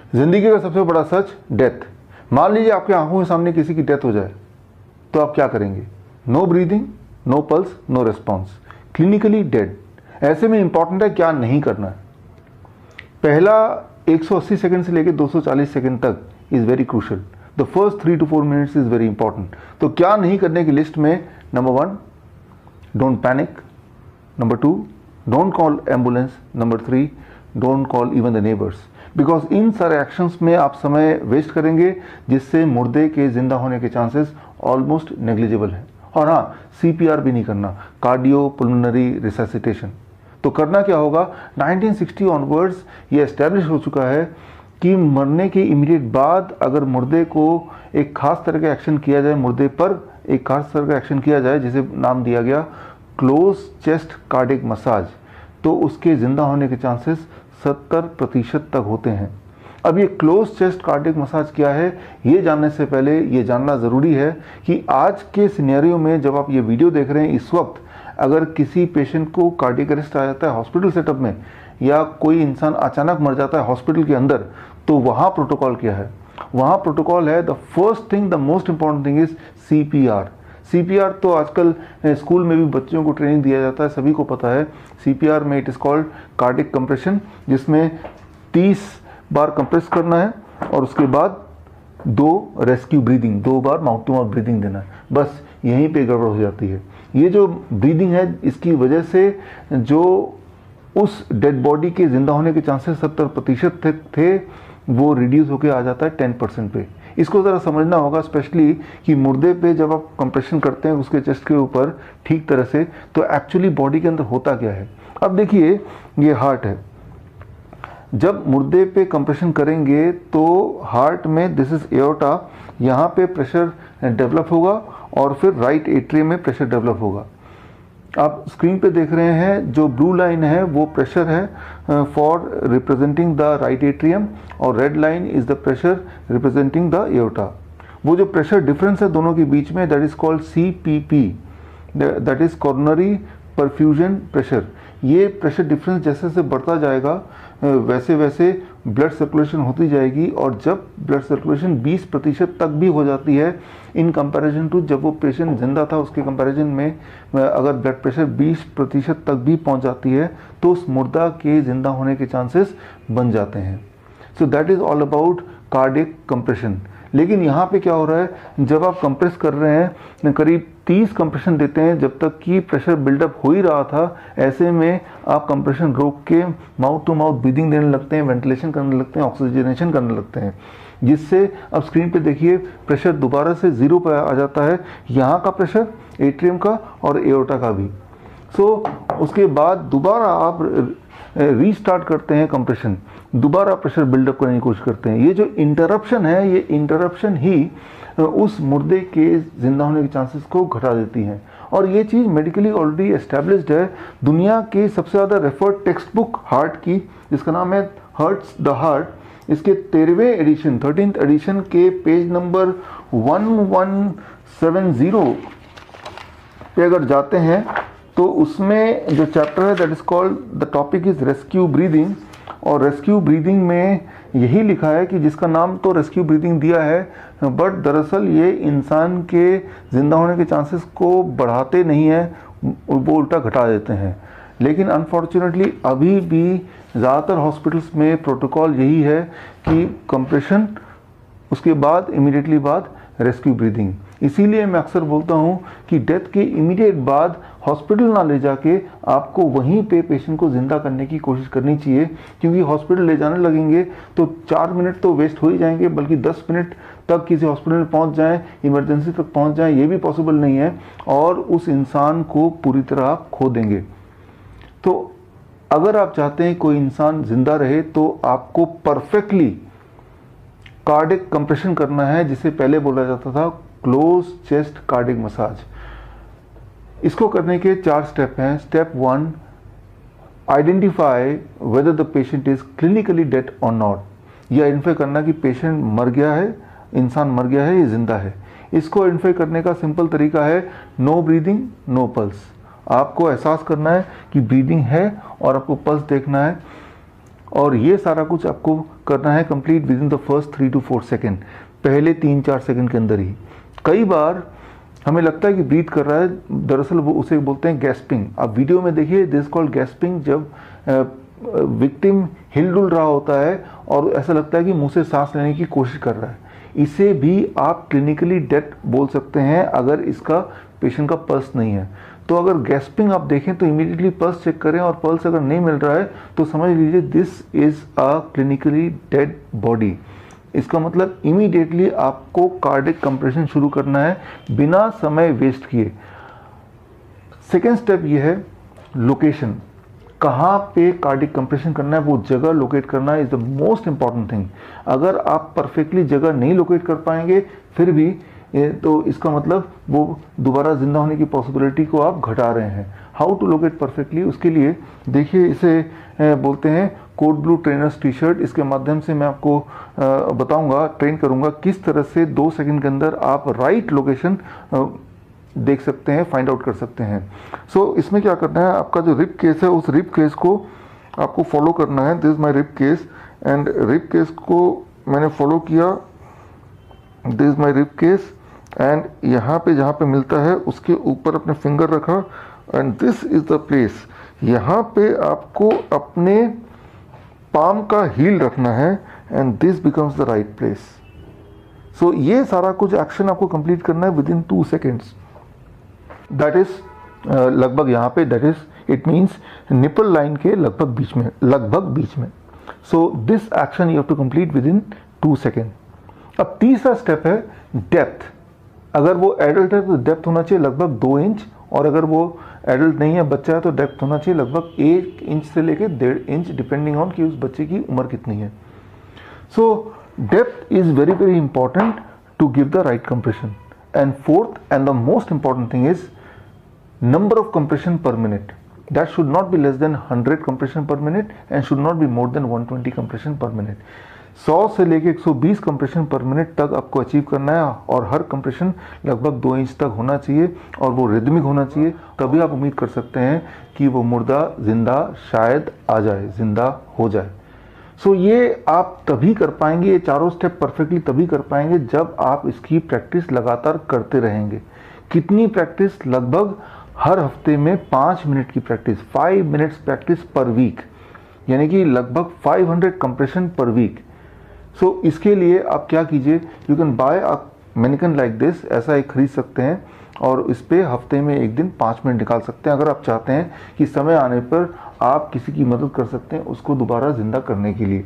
जिंदगी का सबसे बड़ा सच, डेथ। मान लीजिए आपके आंखों के सामने किसी की डेथ हो जाए तो आप क्या करेंगे? No breathing, no pulse, no response, clinically dead. ऐसे में इंपॉर्टेंट है क्या नहीं करना है। पहला 180 सेकंड से लेकर 240 सेकंड तक is very crucial. The first 3 to 4 minutes is very important. तो क्या नहीं करने की लिस्ट में, number 1, don't panic. Number 2, don't call ambulance. Number 3, don't call even the neighbours. Because in सारे एक्शंस में आप समय वेस्ट करेंगे जिससे मुर्दे के जिंदा होने के चांसेस ऑलमोस्ट नेग्लिजिबल है। और हाँ, CPR भी नहीं करना, कार्डियो पुल्मोनरी रिससिटेशन। तो करना क्या होगा? 1960 ऑनवर्ड्स ये एस्टेब्लिश हो चुका है कि मरने के इमीडिएट बाद अगर मुर्दे को एक खास तरह का एक्शन किया जाए, मुर्दे पर एक खास तरह का एक्शन किया जाए जिसे नाम दिया गया क्लोज चेस्ट कार्डिक मसाज, तो उसके जिंदा होने के चांसेस 70% तक होते हैं। अब ये क्लोज चेस्ट कार्डिक मसाज क्या है, ये जानने से पहले ये जानना ज़रूरी है कि आज के सिनेरियो में जब आप ये वीडियो देख रहे हैं इस वक्त, अगर किसी पेशेंट को कार्डिक अरेस्ट आ जाता है हॉस्पिटल सेटअप में, या कोई इंसान अचानक मर जाता है हॉस्पिटल के अंदर, तो वहाँ प्रोटोकॉल क्या है? वहाँ प्रोटोकॉल है, the first thing, the most important thing is CPR। CPR तो आजकल स्कूल में भी बच्चों को ट्रेनिंग दिया जाता है, सभी को पता है। CPR में it is called cardiac compression, जिसमें 30 बार कंप्रेस करना है और उसके बाद 2 रेस्क्यू ब्रीदिंग, 2 बार माउथ टू माउथ ब्रीदिंग देना है। बस यहीं पे गड़बड़ हो जाती है। ये जो ब्रीदिंग है, इसकी वजह से जो उस डेड बॉडी के जिंदा होने के चांसेस 70% थे वो रिड्यूस होकर आ जाता है 10% पे। इसको ज़रा समझना होगा, स्पेशली कि मुर्दे पे जब आप कंप्रेशन करते हैं उसके चेस्ट के ऊपर ठीक तरह से, तो एक्चुअली बॉडी के अंदर होता क्या है। अब देखिए, ये हार्ट है। जब मुर्दे पे कंप्रेशन करेंगे तो हार्ट में, दिस इज एओर्टा, यहाँ पे प्रेशर डेवलप होगा और फिर राइट एट्रियम में प्रेशर डेवलप होगा। आप स्क्रीन पे देख रहे हैं जो ब्लू लाइन है वो प्रेशर है for representing the right atrium, और red line is the pressure representing the aorta. वो जो प्रेशर डिफरेंस है दोनों के बीच में, that is called CPP, that is coronary perfusion pressure. ये प्रेशर डिफरेंस जैसे जैसे बढ़ता जाएगा वैसे वैसे ब्लड सर्कुलेशन होती जाएगी, और जब ब्लड सर्कुलेशन 20% तक भी हो जाती है इन कंपैरिजन टू जब वो पेशेंट जिंदा था, उसके कंपैरिजन में अगर ब्लड प्रेशर 20% तक भी पहुंच जाती है तो उस मुर्दा के जिंदा होने के चांसेस बन जाते हैं। So that is all about cardiac compression. लेकिन यहाँ पे क्या हो रहा है, जब आप कंप्रेस कर रहे हैं, करीब 30 कंप्रेशन देते हैं जब तक कि प्रेशर बिल्डअप हो ही रहा था, ऐसे में आप कंप्रेशन रोक के माउथ टू माउथ ब्रीदिंग देने लगते हैं, वेंटिलेशन करने लगते हैं, ऑक्सीजनेशन करने लगते हैं, जिससे अब स्क्रीन पे देखिए प्रेशर दोबारा से 0 पर आ जाता है, यहाँ का प्रेशर, एट्रियम का और एओर्टा का भी। सो उसके बाद दोबारा आप रीस्टार्ट करते हैं कंप्रेशन, दोबारा प्रेशर बिल्डअप करने की कोशिश करते हैं। ये जो इंटरप्शन है, ये इंटरप्शन ही उस मुर्दे के जिंदा होने के चांसेस को घटा देती हैं, और ये चीज़ मेडिकली ऑलरेडी एस्टेब्लिश्ड है। दुनिया की सबसे ज़्यादा रेफर्ड टेक्स्ट बुक हार्ट की, जिसका नाम है हर्ट्स द हार्ट, इसके 13वें एडिशन, 13th एडिशन के पेज नंबर 1170 पे अगर जाते हैं तो उसमें जो चैप्टर है that is called, the topic is rescue breathing, और रेस्क्यू ब्रीदिंग में यही लिखा है कि जिसका नाम तो रेस्क्यू ब्रीदिंग दिया है, बट दरअसल ये इंसान के जिंदा होने के चांसेस को बढ़ाते नहीं है, वो उल्टा घटा देते हैं। लेकिन अनफॉर्चुनेटली अभी भी ज़्यादातर हॉस्पिटल्स में प्रोटोकॉल यही है कि कंप्रेशन, उसके बाद इमीडिएटली बाद रेस्क्यू ब्रीदिंग। इसीलिए मैं अक्सर बोलता हूँ कि डेथ के इमीडिएट बाद हॉस्पिटल ना ले जाके आपको वहीं पे पेशेंट को ज़िंदा करने की कोशिश करनी चाहिए, क्योंकि हॉस्पिटल ले जाने लगेंगे तो 4 मिनट तो वेस्ट हो ही जाएंगे, बल्कि 10 मिनट तक किसी हॉस्पिटल में पहुँच जाएँ, इमरजेंसी तक पहुँच जाएँ, ये भी पॉसिबल नहीं है, और उस इंसान को पूरी तरह आप खो देंगे। तो अगर आप चाहते हैं कोई इंसान ज़िंदा रहे तो आपको परफेक्टली कार्डिक कंप्रेशन करना है, जिसे पहले बोला जाता था क्लोज चेस्ट कार्डिक मसाज। इसको करने के 4 स्टेप हैं। Step 1, identify whether the patient is clinically dead और नॉट। ये आइडेंटिफाई करना कि पेशेंट मर गया है, इंसान मर गया है, ये जिंदा है। इसको आइडेंटिफाई करने का सिंपल तरीका है नो ब्रीदिंग, नो पल्स। आपको एहसास करना है कि ब्रीदिंग है और आपको पल्स देखना है। और ये सारा कुछ आपको करना है complete with in the first 3 to 4 second, पहले 3-4 सेकेंड के अंदर ही। कई बार हमें लगता है कि ब्रीथ कर रहा है, दरअसल वो उसे बोलते हैं गैस्पिंग। आप वीडियो में देखिए, दिस कॉल्ड गैस्पिंग, जब विक्टिम हिलडुल रहा होता है और ऐसा लगता है कि मुंह से सांस लेने की कोशिश कर रहा है। इसे भी आप क्लिनिकली डेथ बोल सकते हैं अगर इसका पेशेंट का पल्स नहीं है। तो अगर गैस्पिंग आप देखें तो इमीडिएटली पल्स चेक करें, और पल्स अगर नहीं मिल रहा है तो समझ लीजिए this is a clinically dead body. इसका मतलब इमीडिएटली आपको कार्डिक कंप्रेशन शुरू करना है बिना समय वेस्ट किए। सेकेंड स्टेप ये है लोकेशन, कहाँ पे कार्डिक कंप्रेशन करना है, वो जगह लोकेट करना is the most important thing. अगर आप परफेक्टली जगह नहीं लोकेट कर पाएंगे फिर भी तो इसका मतलब वो दोबारा जिंदा होने की पॉसिबिलिटी को आप घटा रहे हैं। हाउ टू लोकेट परफेक्टली, उसके लिए देखिए इसे बोलते हैं code blue trainers T shirt. इसके माध्यम से मैं आपको बताऊंगा, ट्रेन करूंगा किस तरह से 2 सेकंड के अंदर आप राइट लोकेशन देख सकते हैं, फाइंड आउट कर सकते हैं। सो इसमें क्या करना है, आपका जो रिब केस है उस रिब केस को आपको फॉलो करना है। This is my rib cage, and rib cage को मैंने फॉलो किया। This is my rib cage, and यहाँ पे जहाँ पे मिलता है उसके ऊपर अपने फिंगर रखा, and this is the place. यहाँ पे आपको अपने पाम का हील रखना है, and this becomes the right place. So ये सारा कुछ एक्शन आपको कंप्लीट करना है within 2 seconds. That is लगभग यहाँ पे, that is it means nipple line के लगभग बीच में। So this action you have to complete within 2 second. अब तीसरा स्टेप है डेप्थ। अगर वो एडल्ट है तो डेप्थ होना चाहिए लगभग 2 इंच, और अगर वो एडल्ट नहीं है, बच्चा है, तो डेप्थ होना चाहिए लगभग 1 इंच से लेकर 1.5 इंच, डिपेंडिंग ऑन कि उस बच्चे की उम्र कितनी है। So depth is very very important to give the right compression. And fourth and the most important thing is number of compression per minute. That should not be less than 100 compression per minute and should not be more than 120 compression per minute. 100 से लेके 120 compression पर minute तक आपको achieve करना है, और हर compression लगभग 2 inch तक होना चाहिए और वो रिदमिक होना चाहिए। तभी आप उम्मीद कर सकते हैं कि वो मुर्दा जिंदा शायद आ जाए, जिंदा हो जाए। सो ये आप तभी कर पाएंगे, ये चारों स्टेप परफेक्टली तभी कर पाएंगे जब आप इसकी प्रैक्टिस लगातार करते रहेंगे। कितनी प्रैक्टिस? लगभग हर हफ्ते में 5 मिनट की practice, 5 minutes practice per week, यानी कि लगभग 500 कंप्रेशन पर वीक। सो इसके लिए आप क्या कीजिए, you can buy a mannequin like this, ऐसा एक खरीद सकते हैं और इस पे हफ्ते में एक दिन 5 मिनट निकाल सकते हैं। अगर आप चाहते हैं कि समय आने पर आप किसी की मदद कर सकते हैं उसको दोबारा जिंदा करने के लिए।